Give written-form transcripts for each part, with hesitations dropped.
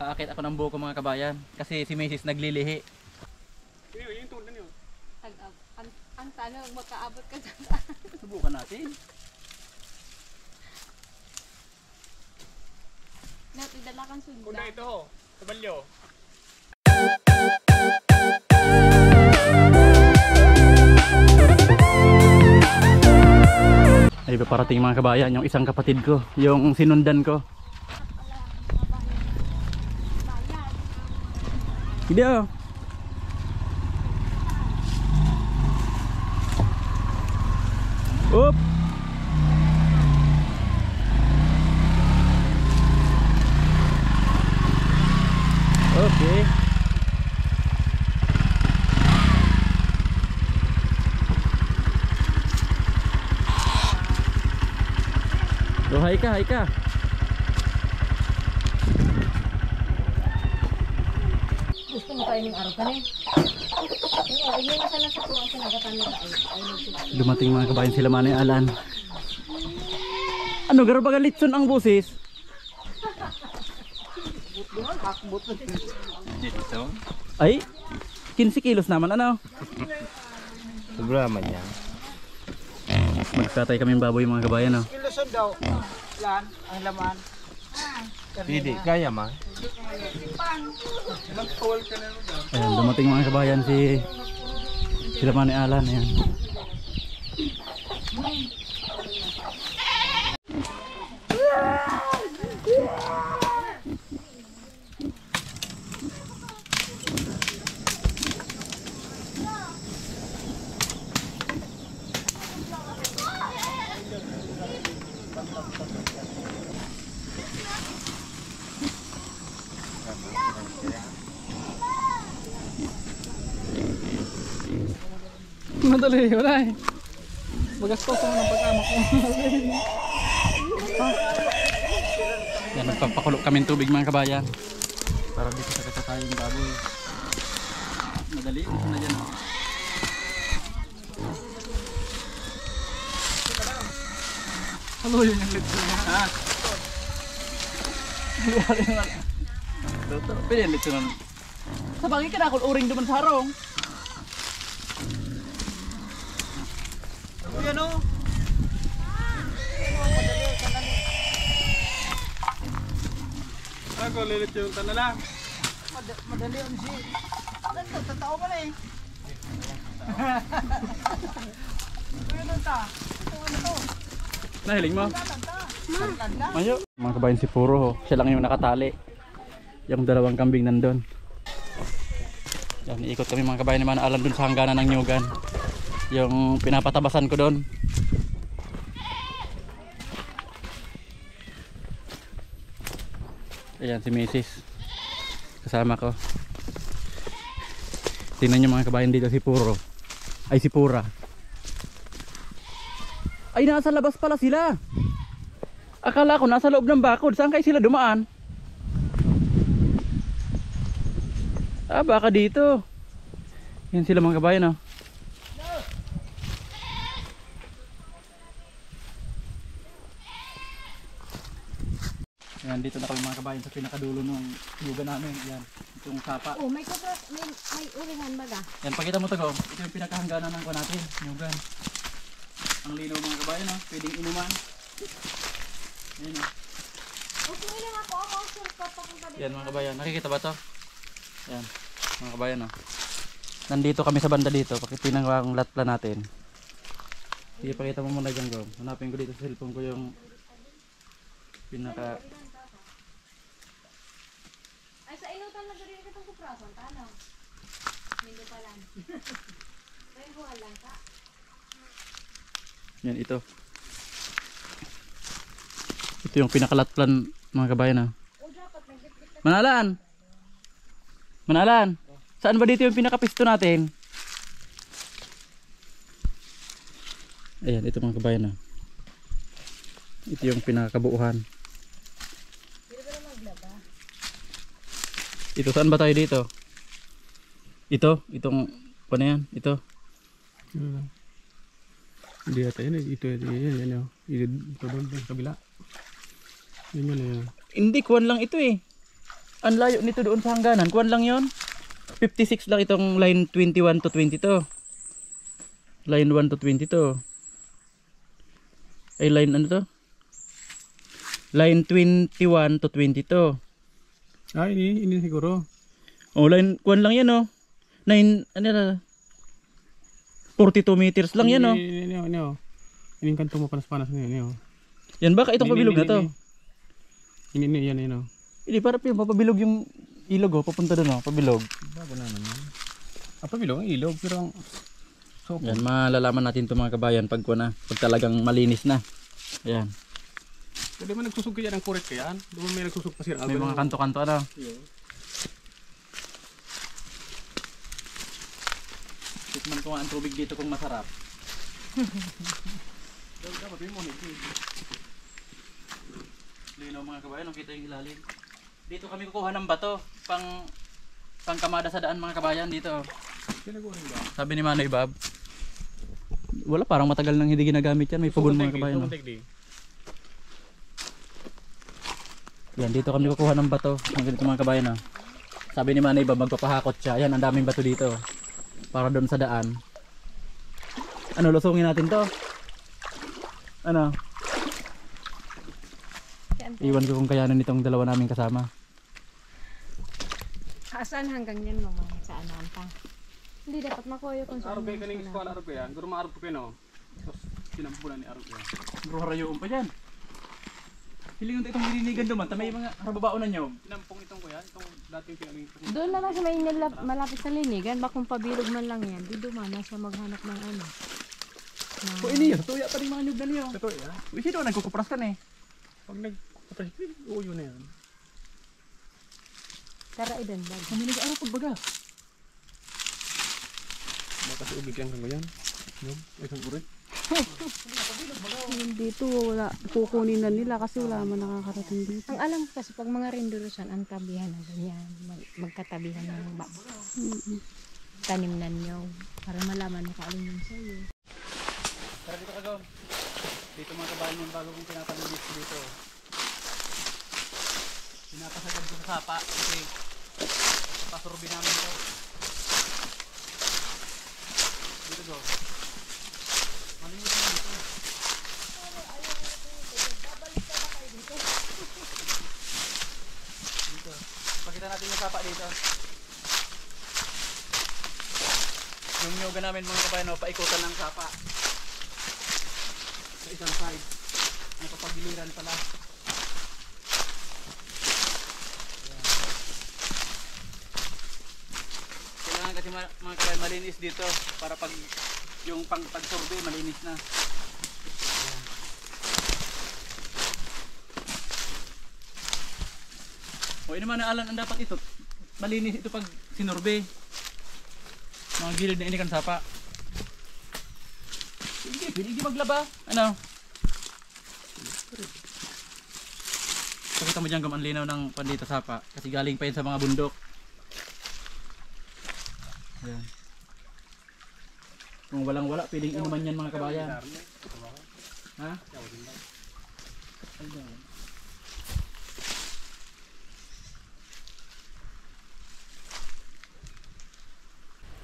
Aakit ako ng buko mga kabayan. Kasi si Mrs. naglilihi. Yung tundan yun. Ang tanong, makaabot ka dyan. Subukan natin. Natidala kang sunda. Kuna ito ho. Kabalyo. Ay ba parating mga kabayan, yung isang kapatid ko, yung sinundan ko. Hindi oh. Oop. Okay. So, hi ka, hi ka. Gusto mo kayo ng araw ka rin? Hindi mo sana sa kuwang sinagatan nila ay Dumating mga kabayan sila Manay Alan. Ano, garo ba galitson ang busis? Ay, 15 kilos naman ano? Sobra man yan. Magtatay kaming baboy mga kabayan oh. Ilusod daw. Yan, ang laman. Hindi, kaya man. Ayan, dumating mga kabayan sila Manay Alan. Ayan. Madali, wala eh. Magastos mo ng pag-amak mo. Yan, nagpapakulo kami ng tubig mga kabayan. Para dito sa katatayong baboy. Madali, ito na dyan oh. Ano yun yung litso mo? Ha? Pwede yung litso nun. Sa bagay ka na kung uring duman sa harong. Yan o. Ako, lilit yung tanah lang. Madali yung si. Tatao ka na eh. Ano ta? Ano to? Nahiling mo? Mayo. Mga kabayan si Puro, siya lang yung nakatali. Yung dalawang kambing nandun. Yan, iikot kami mga kabayan ni Manay Alan dun sa hangganan ng Nyugan. Yung pinapatabasan ko doon. Ayan si Mrs. Kasama ko. Tingnan nyo mga kabayan dito si Puro. Ay si Pura. Ay nasa labas pala sila. Akala ko nasa loob ng bakod. Saan kayo sila dumaan? Ah baka dito. Yan sila mga kabayan oh. Yan, dito na kami mga kabayan sa pinakadulo ng lugar namin. Yan, itong sapa. Oh, may uringan ba ga? Yan, pakita mo to go. Ito yung pinakahangganan ng ko natin, nyugan. Ang linaw mga kabayan, no? Pwedeng inuman. Yan, no? Okay lang ako shortcut papunta dito. Yan mga kabayan, nakikita ba to? Yan, mga kabayan, no? Nandito kami sa banda dito, pakitinang ang lot plan natin. Sige, pakita mo muna dyan, go. Hanapin ko dito sa cellphone ko yung pinaka... Ay, sa inutan na rin kitang kuprason, tanong. Hindi pa lang. Kaya buwan lang ka. Yan, ito. Ito yung pinakalat plan mga kabayan, no? Manalan! Manalan! Saan ba dito yung pinakapisto natin? Ayan, ito mga kabayan na. Ito yung pinakabuuhan. Ito, saan ba tayo dito? Ito, itong ano yan? Ito. Hindi ata yun. Ito yan. Ito doon sa kabila. Yan. Hindi, kuwan lang ito eh. Ang layo nito doon sa hangganan. Kuwan lang yon. 56 lang itong line 21 to 22. Line 1 to 22. Ay line ano to? Line 21 to 22. Ah, ini siguro. Oh, line kuwan lang yan oh. 9 ano na? 42 meters lang yan oh. Ini. Ini kanto mo panas-panas ini. Yan baka itong pabilog na to. Ini yan. Hindi para papabilog yung ilog oh, papunta doon oh, pabilog. Bago naman yan. Apa bilog ang ilog pero ang sopo. Yan, malalaman natin ito mga kabayan pag talagang malinis na. Ayan. Pwede mo nagsusog kaya ng kuret kaya? Doon may nagsusog pa sira. May mga kanto-kanto ano. Tikman ko nga ang tubig dito kung masarap. Dapat yung monig. Linaw mga kabayan, nakita yung ilalim. Dito kami kukuha ng bato pang kamada sa daan mga kabayan dito. Sabi ni Manoy Bob. Wala, parang matagal nang hindi ginagamit yan. May pugon mga kabayan. No? Yan, dito kami kukuha ng bato. Ang ganito mga kabayan. No? Sabi ni Manoy Bob, magpapahakot siya. Yan, ang daming bato dito. Para doon sa daan. Ano, lusungin natin to? Ano? Iwan ko kung kayanan nitong dalawa naming kasama. Saan hanggang yan mo mga saan pa? Hindi dapat makuha kung saan. Araw kayo kaning eskwala araw kaya. Guro maarap ko kayo no. Tapos sinampulan ni araw kaya. Bro, harayoon pa dyan. Hilingan itong nilinigan duman. Tamay mga harababaon na nyo. Sinampong itong kuya, itong dating pinaling. Doon naman sa may malapit sa linigan, bakong pabilog man lang yan. Di dumana siya maghanap ng ano. O ini yun, tuya pa rin mga nyug na niyo. Ito ya. Uy, sino nagkukupras ka na eh? Pag uyo na yan. Tara idan ba? Kami nag-araw pagbaga. Baka sa ubig yan kang yan. Isang kuret. Dito wala kukunin na nila kasi wala man nakakarating dito. Ang alam ko kasi pag mga rendulusan, ang tabihan na ganyan. Magkatabihan ng tanim na nyo. Para malaman mo kung alin yung sa'yo. Tara dito ka gawin. Dito mga kabayan yung bago kong tinatanong dito. Pinapasagad ko sa sapa kasi pasurbi namin ito. Dito go. Malinis na dito. Dito. Pakita natin yung sapa dito. Yung yoga namin mga kabayan, paikutan ng sapa. Sa isang side. May papagiliran pala. Kailangan kasi mga kabayan malinis dito para pag yung pagsurvey malinis na. Ayan. O yun naman ang dapat ito. Malinis ito pag sinurvey. Mga gilid na inikan sapa. Hindi maglaba. Ano? Pakita mo dyan ang linaw ng pandito sapa. Kasi galing pa yun sa mga bundok. Ayan. Kung walang wala, pwedeng inuman yan mga kabayan. Ha?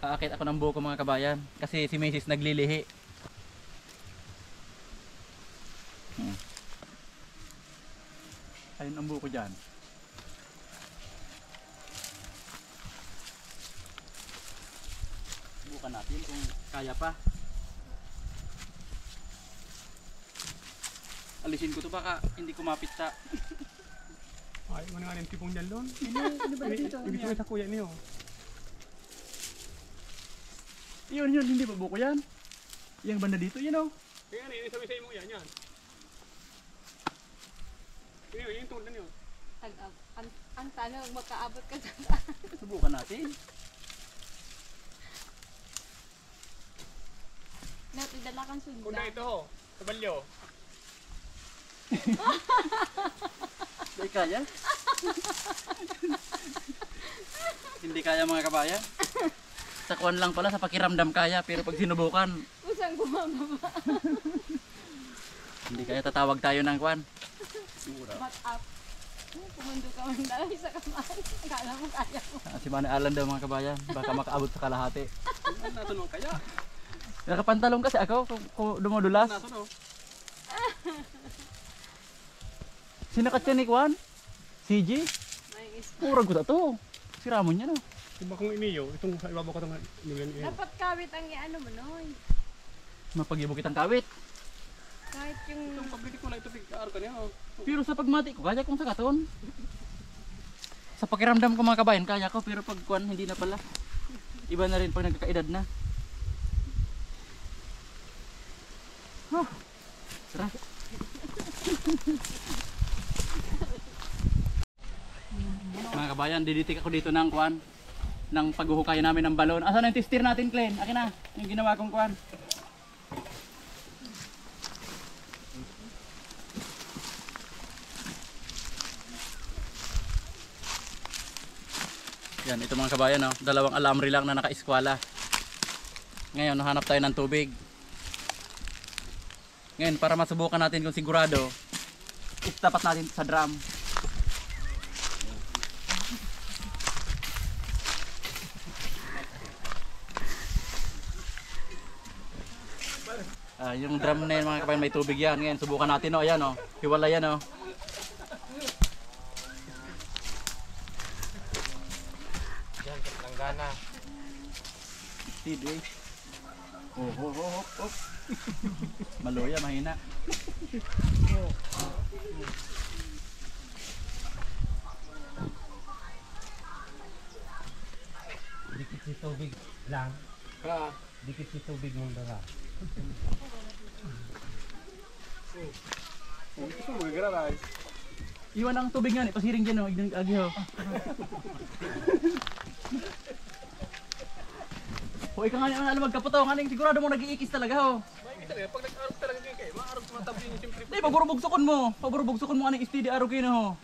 Aakit ako ng buko mga kabayan. Kasi si Mrs. naglilihi. Ayun ang buko dyan. Subukan natin kung kaya pa. Alisin ko to baka hindi kumapit sa... Ay, ano nga yung tipong dyan doon? Ibig sabihin sa kuya niyo. Yun, hindi ba buko yan? Yung banda dito, you know? Kaya nga, ini sabi sa imo yan. Yung tungkol na niyo. Ang tanong, makaabot ka sa Subukan natin. natidala kang sunda. Kung na ito ho, sa balyo. Hindi kaya? Hindi kaya mga kabayan? Sa kuwan lang pala, sa pakiramdam kaya, pero pag sinubukan, Usang bumababa. hindi kaya tatawag tayo ng kuwan. Back up. Pumundo ka man dahil sa kamay. Akala mo kaya mo. Si Manay Alan daw mga kabayan. Baka makaabot sa kalahati. Nato naman kaya. Nakapantalong kasi ako kung dumudulas. Nato no. Sinakat siya ni Kwan? CG? Murag ko to. Si Ramon yan oh. Diba kung iniyo, itong sa ibabaw ko itong nilin iyo. Dapat kawit ang ano mo noy. Mapag-ibukit ang kawit. Kahit yung Itong pabili ko lang ito pigkaar ka niya. Pero sa pagmati ko, kaya kong sakaton. Sa pakiramdam ko mga kabayan, kaya ko. Pero pag Kwan, hindi na pala. Iba na rin pag nagkakaedad na. Huh. Tara. Mga kabayan, diditik ako dito ng Kwan. Ng paghuhukay namin ng balon. Asan yung tester natin, Glenn? Akin na. Yung ginawa kong Kwan. Yan, ito mga kabayan, oh. Dalawang alamri lang na naka-eskwala. Ngayon, nahanap tayo ng tubig. Ngayon, para masubukan natin kung sigurado, itapat natin sa drum. Yung drum na yan mga kabayan, may tubig yan. Ngayon, subukan natin, oh. Ayan, oh. Hiwala yan, oh. Tanggana. Steady. Oh. Maluya, mahina. Dikit si tubig lang. Ha. Dikit si tubig mong dala. Ito mo gagara guys. Iwan ang tubig nga, pasiring dyan, oh. Ignan agi, oh. O ikaw nga naman alam magkaputo, nga nang sigurado mo nag-iikis talaga, oh. May talaga pag nag-arog talaga din kayo, maarog sa mga tabi niyo siyempre. Dahil paburubugsukon mo nga nang istidi araw kayo, no.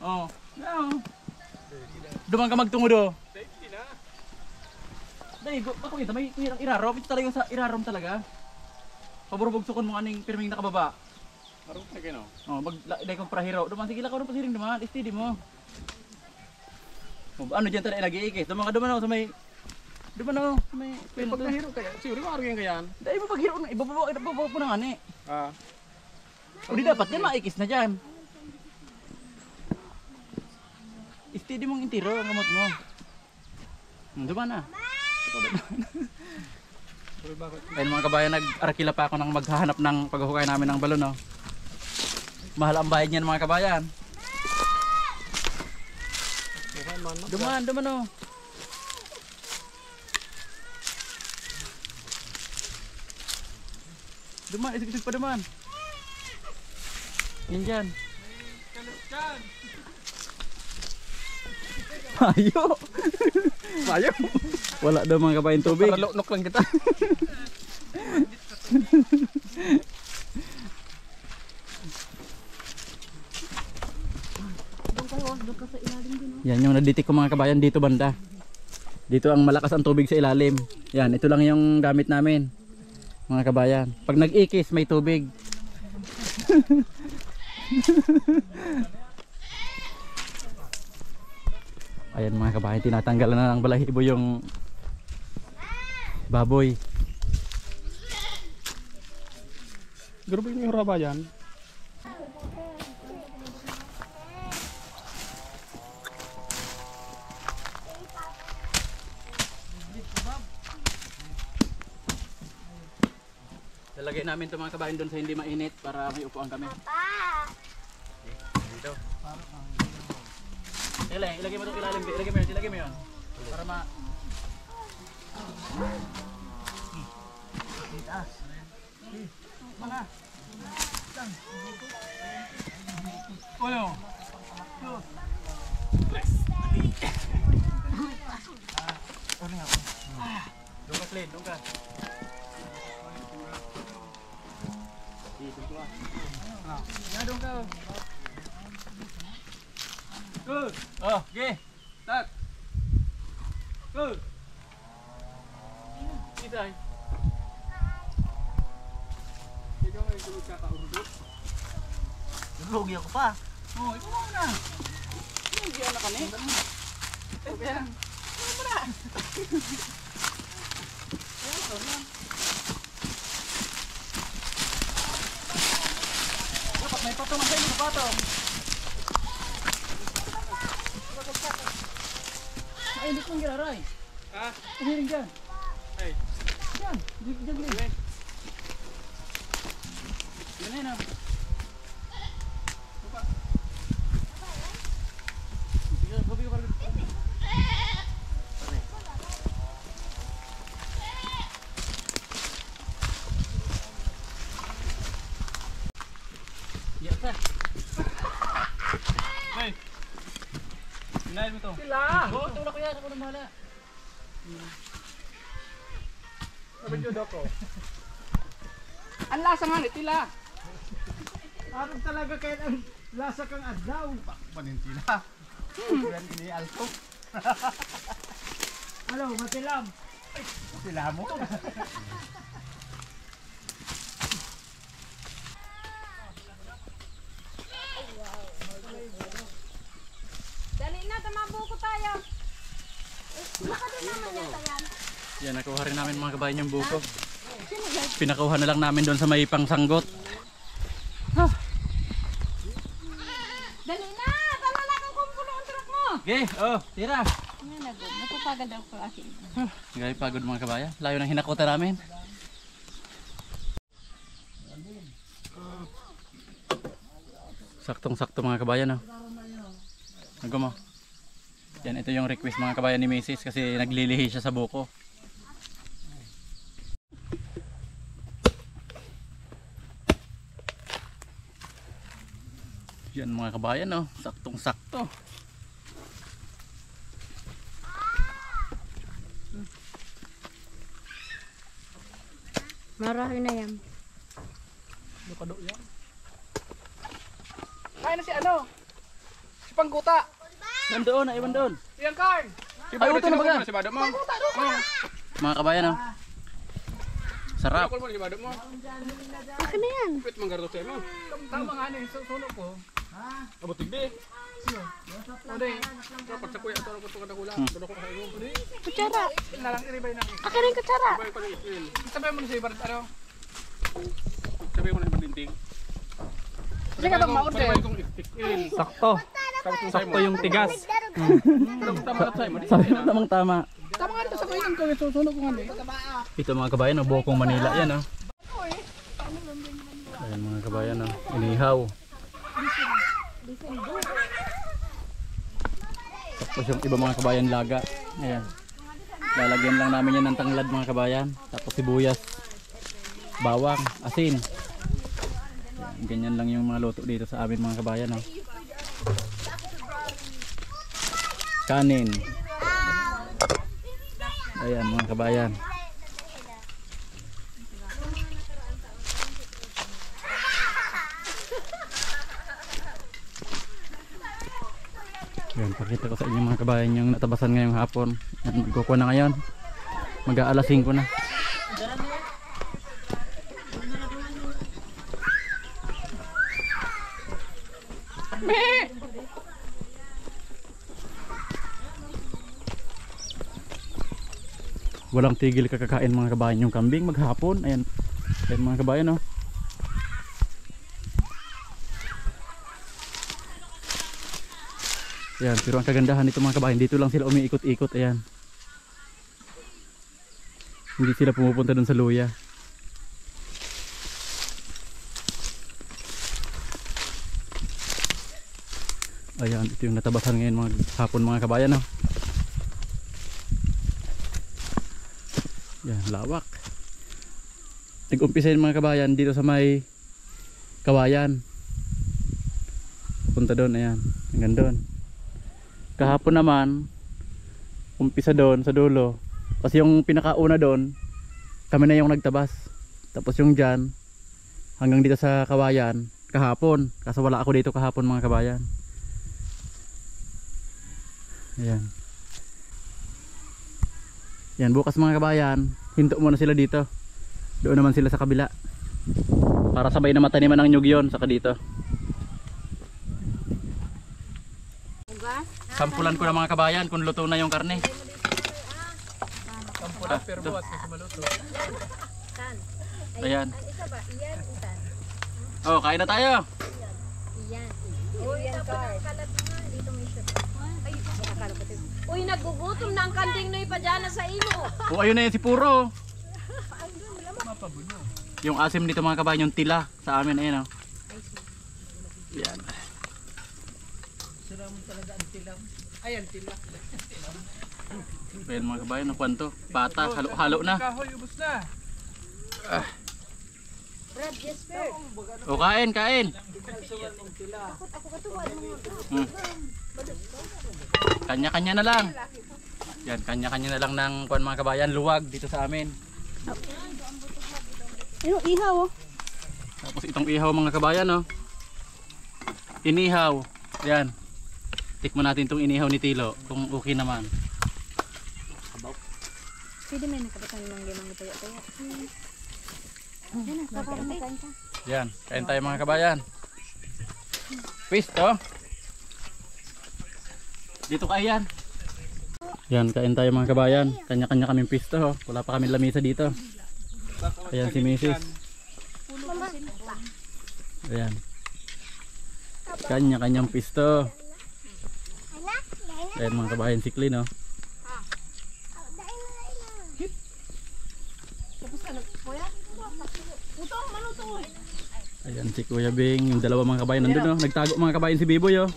Oh. Yeah. Dumang ka magtungod, oh. Hindi na. Dahil, ako kita, may irarom. Ito talaga sa irarom talaga. Paburubugsukon mo nga nang pirming nakababa. Arog na kayo no. Oh, maglagay kong prahiro. Duman, sige lang ko ng pasiring duman. Istidi mo. Oh, ano dyan talaga nag-iikis? Duman ka duman, oh, sa may... Duman, oh, sa may... Pag nahiro kaya, siguro maarog yan kayan. Dahil mo paghiro, ibabaw po na nga ni. Ah. O di dapat yan, maikis na dyan. Istidi mong intiro ang kamot mo. Duman na. Ayun mga kabayan, nag-arkila pa ako nang maghahanap ng paghukay namin ng balon, no. Mahal ang bayad niyan mga kabayan. Duman, oh. Duman, isig-isig pa duman. Yan dyan. Mayo. Mayo. Wala daw mga kabayan tubig. Para loknok lang kita. Yan yung naditik ko mga kabayan dito banda. Dito ang malakas ang tubig sa ilalim. Yan, ito lang yung gamit namin. Mga kabayan. Pag nag-ikis may tubig. Ayan mga kabayan, tinatanggalan na ng balahibo yung baboy. Grupo yung raba yan. Lalagay namin ito mga kabayan doon sa hindi mainit para may upuan kami. Dito. Ilagay mo ito ilalim. Ilagay mo yun. Para ma... Itaas. Mana? Uno. Dos. Tres. Doon ka, Clint. Doon ka. Yan, doon ka. Good. Oh, okay. Tak. Good. Kita. Ikaw nga yung tulog kakaurudot. Naglugi ako pa. Oh, ikaw na. Hindi na kani. Ayan. Dapat may patong sa inyo, patong. Ay, hindi kong giraray. Ha? Umiring dyan. Ay. Dyan. Dyan, dyan. Yan na. Buka. Buka ka. Hey. Inahin mo to. Sila. Oo, tulak ko yan. Ako na mahala. Nabidyo daw ko. Ang lasa nga ni tila. Arog talaga kayo ang lasa kang adlaw. Panintina. Yan ini alto. Ano, matilam. Sila mo. Dali na, tamabuko tayo. Baka din naman yata yan. Yan, nakuha rin namin mga kabayan yung buko. Pinakuha na lang namin doon sa may pangsanggot. Dali na, tama na kang kumpulo ang truck mo. Okay, oh, tira. Nga nagod, napapagad ako sa akin. Gaya pagod mga kabayan. Layo ng hinakuta namin. Saktong-sakto mga kabayan, oh. Nago mo. Yan, ito yung request mga kabayan ni Mrs. kasi naglilihi siya sa buko. Yan mga kabayan, oh. Saktong-sakto. Marami na yan. Lukado yan. Kaya na si ano? Si Pangguta. Nandoon, naiwan doon. Iyan Karn. Ay, uto na baga. Si Bado mo. Mga kabayan, oh. Sarap. Ako mo si Bado mo. Akin na yan. Pwede manggarto sa mo. Tama nga ni suno ko. Ha? Abo tigde. Ode. Dapat sa kuya ato ko kada kula. Todo ko kayo. Kutsara. Nalang iribay na. Akin na yung kutsara. Bay pa ni. Sabi mo si Bado ano? Sabi mo na bandinting. Sige ka bang maud din. Sakto. Sakto yung tigas. Sabi Tamang tama. tama nga ito sa kuya ko suno ko nga ni. Ito mga kabayan, oh, Bokong Manila yan, oh. Ayan mga kabayan, oh. Inihaw. Tapos yung iba mga kabayan laga. Ayan. Lalagyan lang namin yan ng tanglad mga kabayan. Tapos sibuyas, bawang, asin. Ayan, ganyan lang yung mga luto dito sa amin mga kabayan, oh. Kanin. Ayan mga kabayan. Ayan, pakita ko sa inyo mga kabayan yung natabasan ngayong hapon. Magkukuha na ngayon. Mag-aalas 5 na. Walang tigil kakakain mga kabayan yung kambing maghapon. Ayan, ayan mga kabayan, oh. Ayan, pero ang kagandahan nito mga kabayan, dito lang sila umiikot-ikot. Ayan, hindi sila pumupunta dun sa luya. Ayan, ito yung natabasan ngayon mga hapon mga kabayan, oh. Yan, lawak. Nag-umpisa yung mga kabayan dito sa may kawayan. Punta doon, ayan. Hanggang doon. Kahapon naman, umpisa doon sa dulo. Kasi yung pinakauna doon, kami na yung nagtabas. Tapos yung dyan, hanggang dito sa kawayan, kahapon. Kasi wala ako dito kahapon mga kabayan. Ayan. Yan, bukas mga kabayan, hinto muna sila dito. Doon naman sila sa kabila. Para sabay na mataniman ng nyug yun, saka dito. Sampulan ko ng mga kabayan kung luto na yung karne. Kampulan pero buwas kasi maluto. Ayan. Oh, kain na tayo. Uy, nagugutom na ang kanding noy pa dyan sa imo. Oh, ayun na yun si Puro. Yung asim dito mga kabayan, yung tila sa amin. Ayan oh. Yan. Ayan, tila. Ayan mga kabayan, ang kwanto. Pata, halo-halo na. Kahoy, ubos na. Brad, Jesper. O kain, kain. Kanya-kanya na lang. Yan, kanya-kanya na lang ng kuan mga kabayan, luwag dito sa amin. Ayun, ihaw oh. Tapos itong ihaw mga kabayan oh. Inihaw. Yan. Tikman natin itong inihaw ni Tilo kung okay naman. Pwede may nakabatan ng limang ipaya-paya. Yan, nakakarami kain ka. Yan, kain tayo mga kabayan. Pisto. Dito kayo yan. Yan, kain tayo mga kabayan. Kanya-kanya kaming pisto oh. Wala pa kaming lamisa dito. Ayan si Mrs. Ayan. Kanya-kanyang pisto. Ayan mga kabayan, si Clean oh. Ayan si Kuya Bing, yung dalawa mga kabayan nandun oh. Nagtago mga kabayan si Biboy oh.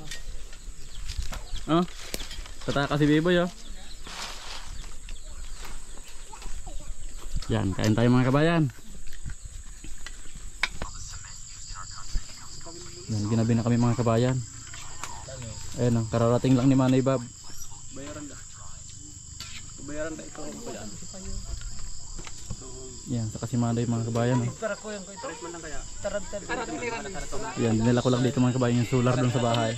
Oh, tataka si Biboy oh. Yan, kain tayo mga kabayan. Yan, ginabi na kami mga kabayan. Ayan oh, kararating lang ni Manay Bob. Bayaran da. Bayaran da ito. Yan, saka si Manay mga kabayan oh. Tara ko yung ito. Treatment lang kaya. Tarad. Yan, dinala ko lang dito mga kabayan yung solar doon sa bahay.